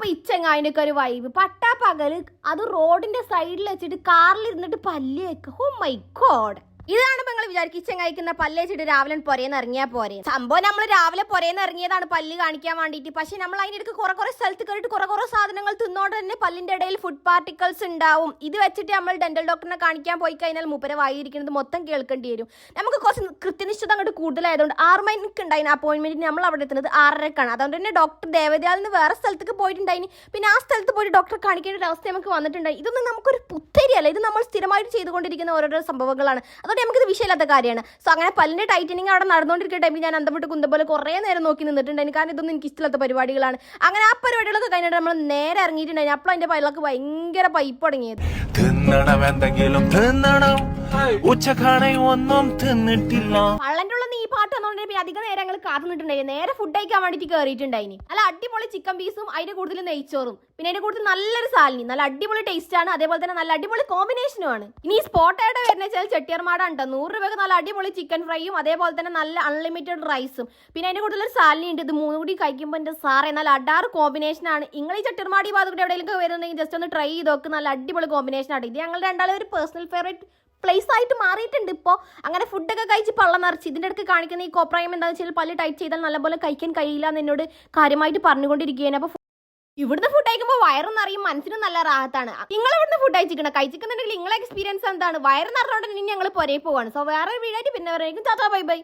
കണ്ടപ്പോ ഇച്ചങ്ങായിനൊക്കെ ഒരു വൈബ്. പട്ടാ പകല് അത് റോഡിന്റെ സൈഡിൽ വെച്ചിട്ട് കാറിൽ ഇരുന്നിട്ട് പല്ല് വെക്കുക. Oh my God. ഇതാണ് നിങ്ങൾ വിചാരിക്കും ചെങ്ങായിക്കുന്ന പല്ല് വെച്ചിട്ട് രാവിലെ പൊരേന്ന് ഇറങ്ങിയാൽ പോരെ. സംഭവം നമ്മൾ രാവിലെ പൊരേന്ന് ഇറങ്ങിയതാണ് പല്ല് കാണിക്കാൻ വേണ്ടിയിട്ട്. പക്ഷെ നമ്മൾ അതിനിടയ്ക്ക് കുറെ സ്ഥലത്ത് കയറിയിട്ട് കുറെ സാധനങ്ങൾ തിന്നോണ്ട് തന്നെ പല്ലിന്റെ ഇടയിൽ ഫുഡ് പാർട്ടിക്കിൾസ് ഉണ്ടാവും. ഇത് വെച്ചിട്ട് നമ്മൾ ഡെന്റൽ ഡോക്ടറിനെ കാണിക്കാൻ പോയി കഴിഞ്ഞാൽ മൂപ്പരെ വായിരിക്കുന്നത് മൊത്തം കേൾക്കേണ്ടി വരും. നമുക്ക് കുറച്ച് കൃത്യനിഷ്ഠത അങ്ങോട്ട് കൂടുതലായതുകൊണ്ട് 6 മണിക്ക് ഉണ്ടായിന് അപ്പോയിന്റ്മെന്റിന് നമ്മൾ അവിടെ എത്തുന്നത് 6:30-ക്കാണ്. അതുകൊണ്ട് തന്നെ ഡോക്ടർ ദേവദയാലിൽ നിന്ന് വേറെ സ്ഥലത്തേക്ക് പോയിട്ടുണ്ടായിന്. പിന്നെ ആ സ്ഥലത്ത് പോയിട്ട് ഡോക്ടറെ കാണിക്കേണ്ട ഒരു അവസ്ഥ നമുക്ക് വന്നിട്ടുണ്ടായി. ഇതൊന്നും നമുക്കൊരു പുത്തരിയല്ല, ഇത് നമ്മൾ സ്ഥിരമായിട്ട് ചെയ്തുകൊണ്ടിരിക്കുന്ന ഓരോരോ സംഭവങ്ങളാണ്. നമുക്കിത് വിഷയമില്ലാത്ത കാര്യമാണ്. സോ അങ്ങനെ പല്ലിന്റെ ടൈറ്റനിങ് അവിടെ നടന്നുകൊണ്ടിരിക്കുന്ന ടൈമിൽ ഞാൻ അന്തമിട്ട് കുന്തം പോലെ കുറേ നേരം നോക്കി നിന്നിട്ടുണ്ടായിരുന്നു. കാരണം ഇതൊന്നും എനിക്ക് ഇഷ്ടമില്ലാത്ത പരിപാടികളാണ്. അങ്ങനെ ആ പരിപാടികളൊക്കെ കഴിഞ്ഞിട്ട് നമ്മൾ നേരെ ഇറങ്ങിയിട്ടുണ്ടായിരുന്നു. അപ്പോൾ അതിന്റെ പല്ലൊക്കെ ഭയങ്കര പൈപ്പ് തുടങ്ങിയത്. പള്ളന്റെ ഉള്ള ഈ പാട്ട് വന്നോണ്ട് അധികം നേരം ഞങ്ങൾ കാത്തുനിന്നിട്ടുണ്ടായിരുന്നു. നേരെ ഫുഡ് കഴിക്കാൻ വേണ്ടിട്ട് കയറിയിട്ടുണ്ടായിന്. നല്ല അടിപൊളി ചിക്കൻ പീസും അതിന്റെ കൂടുതൽ നെയ്ച്ചോറും പിന്നെ അതിന്റെ കൂടുതൽ നല്ലൊരു സാലിനി. നല്ല അടിപൊളി ടേസ്റ്റ് ആണ്, അതേപോലെ തന്നെ നല്ല അടിപൊളി കോമ്പിനേഷനും ആണ്. ഇനി സ്പോട്ട് ആയിട്ട് വരുന്ന വെച്ചാൽ ചെട്ടിയർമാടാണ് കേട്ടോ. 100 രൂപയ്ക്ക് നല്ല അടിപൊളി ചിക്കൻ ഫ്രൈയും അതേപോലെ തന്നെ നല്ല അൺലിമിറ്റഡ് റൈസും പിന്നെ അതിന്റെ കൂടുതൽ സാലിനി ഉണ്ട്. ഇത് 3 കൂടി കഴിക്കുമ്പോൾ എന്റെ സാറേ നല്ല അടാറ് കോമ്പിനേഷൻ ആണ്. നിങ്ങൾ ഈ ചെട്ടിയർമാടി ഭാഗത്ത് എവിടെയെങ്കിലും വരുന്നുണ്ടെങ്കിൽ ജസ്റ്റ് ഒന്ന് ട്രൈ ചെയ്ത് നോക്ക്. നല്ല അടിപൊളി കോമ്പിനേഷൻ ആണ്. ഇത് ഞങ്ങൾ രണ്ടാളും ഒരു പേഴ്സണൽ ഫേവറേറ്റ് പ്ലേസ് ആയിട്ട് മാറിയിട്ടുണ്ട് ഇപ്പോൾ. അങ്ങനെ ഫുഡൊക്കെ കഴിച്ച് പള്ളം നിറച്ച് ഇതിൻ്റെ ഇടയ്ക്ക് കാണിക്കുന്ന ഈ കോപ്രായം എന്താണെന്ന് വെച്ചാൽ പല്ല് ടൈറ്റ് ചെയ്താൽ നല്ലപോലെ കഴിക്കാൻ കഴിയില്ല എന്ന് എന്നോട് കാര്യമായിട്ട് പറഞ്ഞുകൊണ്ടിരിക്കുകയാണ്. അപ്പോൾ ഇവിടുന്ന് ഫുഡ് കഴിക്കുമ്പോൾ വയറും നിറയും, മനസ്സിനും നല്ല റാഹത്താണ്. നിങ്ങൾ ഇവിടുന്ന് ഫുഡ് കഴിച്ചിരിക്കുന്നുണ്ടെങ്കിൽ നിങ്ങളെ എക്സ്പീരിയൻസ് എന്താണ്? വയറ് നിറഞ്ഞോണ്ട് ഇനി ഞങ്ങൾ പുറകെ പോവാണ്. സോ വേറെ വീടായിട്ട് പിന്നെ പറയുന്നത് ടാറ്റാ ബൈ ബൈ.